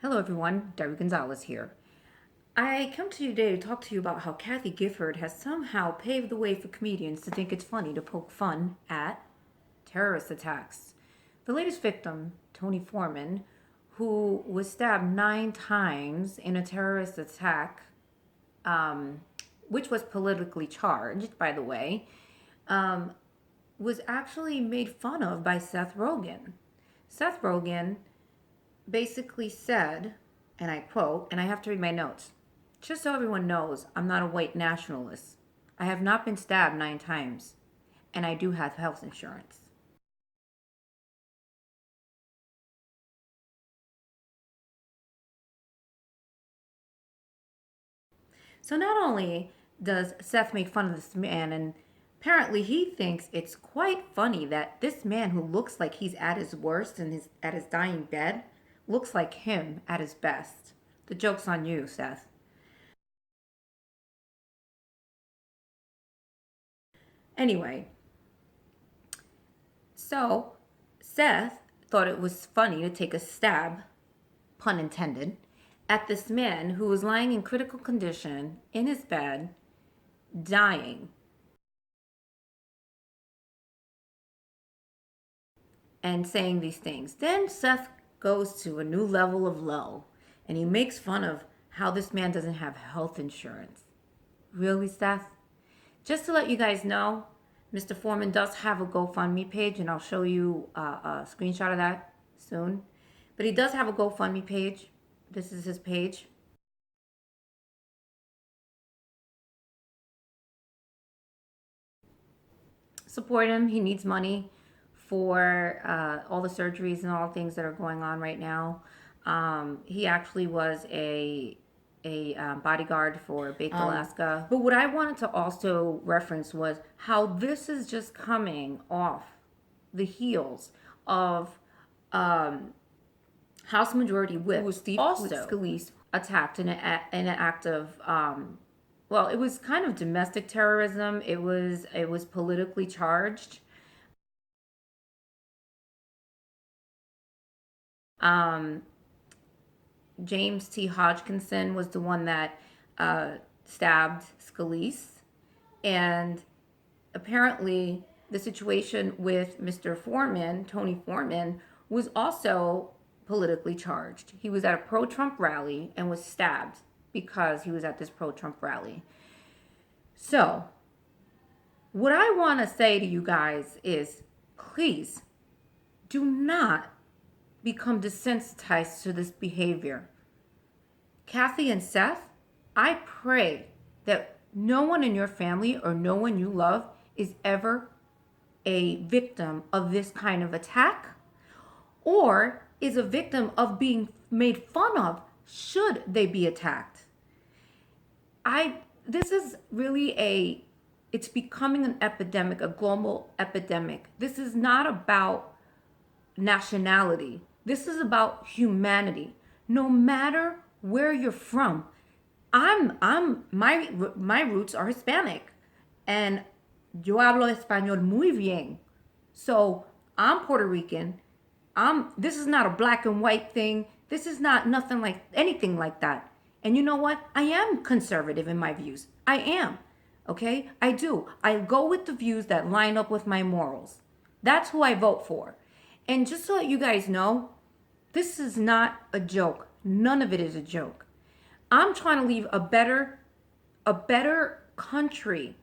Hello everyone, Debbie Gonzalez here. I come to you today to talk to you about how Kathy Gifford has somehow paved the way for comedians to think it's funny to poke fun at terrorist attacks. The latest victim, Tony Foreman, who was stabbed 9 times in a terrorist attack, which was politically charged, by the way, was actually made fun of by Seth Rogan. Seth Rogan basically said, and I quote, and I have to read my notes, just so everyone knows, I'm not a white nationalist. I have not been stabbed 9 times, and I do have health insurance. So not only does Seth make fun of this man, and apparently he thinks it's quite funny that this man who looks like he's at his worst and at his dying bed looks like him at his best. The joke's on you, Seth. Anyway, so Seth thought it was funny to take a stab, pun intended, at this man who was lying in critical condition in his bed, dying, and saying these things. Then Seth goes to a new level of low and he makes fun of how this man doesn't have health insurance. Really, Seth? Just to let you guys know, Mr. Foreman does have a GoFundMe page, and I'll show you a screenshot of that soon. But he does have a GoFundMe page. This is his page. Support him. He needs money for all the surgeries and all things that are going on right now. He actually was a bodyguard for Baked Alaska. But what I wanted to also reference was how this is just coming off the heels of House Majority Whip, who was Steve Scalise, attacked in an act of well, it was kind of domestic terrorism. It was politically charged. Um, James T. Hodgkinson was the one that stabbed Scalise, and apparently the situation with Mr. Foreman, Tony Foreman, was also politically charged. He was at a pro-Trump rally and was stabbed because he was at this pro-Trump rally. So, what I want to say to you guys is, please do not become desensitized to this behavior. Kathy and Seth, I pray that no one in your family or no one you love is ever a victim of this kind of attack or is a victim of being made fun of should they be attacked. This is really it's becoming an epidemic, a global epidemic. This is not about nationality. This is about humanity. No matter where you're from, my roots are Hispanic, and yo hablo español muy bien. So I'm Puerto Rican. This is not a black and white thing. This is not nothing like anything like that. And you know what? I am conservative in my views. I am. Okay? I do. I go with the views that line up with my morals. That's who I vote for. And just to let you guys know, this is not a joke. None of it is a joke. I'm trying to leave a better country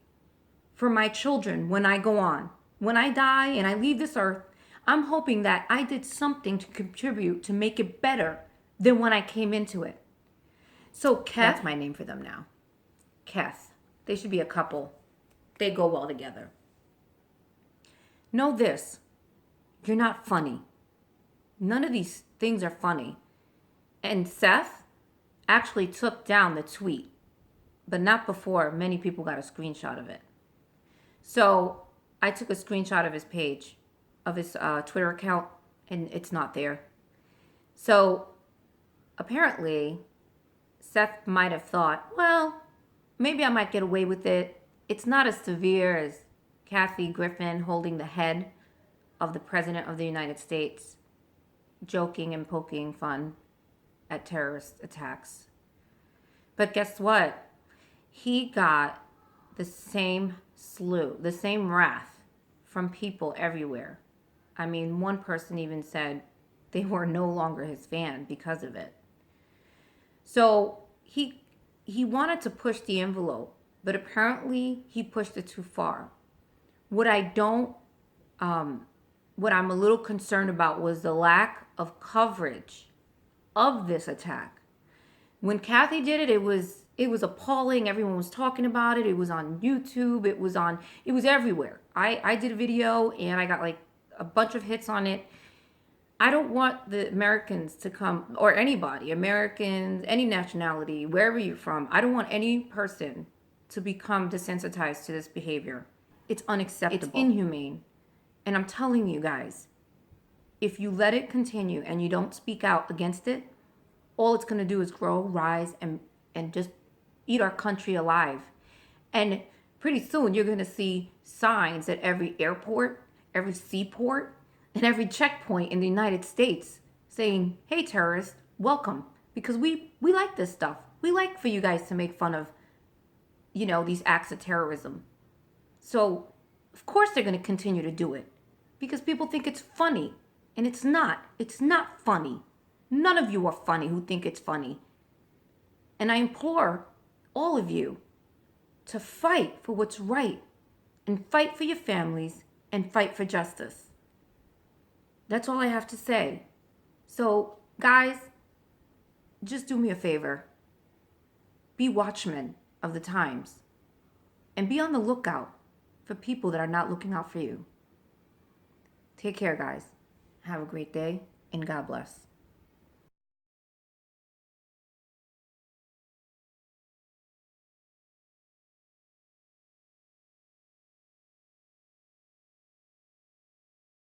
for my children when I go on. When I die and I leave this earth, I'm hoping that I did something to contribute to make it better than when I came into it. So Keth, that's my name for them now. Keth. They should be a couple. They go well together. Know this. You're not funny. None of these things are funny. And Seth actually took down the tweet, but not before many people got a screenshot of it. So I took a screenshot of his page, of his Twitter account, and it's not there. So apparently, Seth might have thought, well, maybe I might get away with it. It's not as severe as Kathy Griffin holding the head of the President of the United States, joking and poking fun at terrorist attacks. But guess what? He got the same the same wrath from people everywhere. I mean, one person even said they were no longer his fan because of it. So he wanted to push the envelope, but apparently he pushed it too far. What I don't, what I'm a little concerned about was the lack of coverage of this attack. When Kathy did it, it was appalling. Everyone was talking about it. It was on YouTube. It was everywhere. I did a video and I got like a bunch of hits on it. I don't want the Americans to come, or anybody, Americans, any nationality, wherever you're from, I don't want any person to become desensitized to this behavior. It's unacceptable. It's inhumane. And I'm telling you guys, if you let it continue and you don't speak out against it, all it's going to do is grow, rise, and just eat our country alive. And pretty soon you're going to see signs at every airport, every seaport, and every checkpoint in the United States saying, hey, terrorists, welcome. Because we like this stuff. We like for you guys to make fun of, these acts of terrorism. So, of course they're going to continue to do it. Because people think it's funny. And it's not. It's not funny. None of you are funny who think it's funny. And I implore all of you to fight for what's right. And fight for your families. And fight for justice. That's all I have to say. So, guys, just do me a favor. Be watchmen of the times. And be on the lookout for people that are not looking out for you. Take care, guys. Have a great day, and God bless.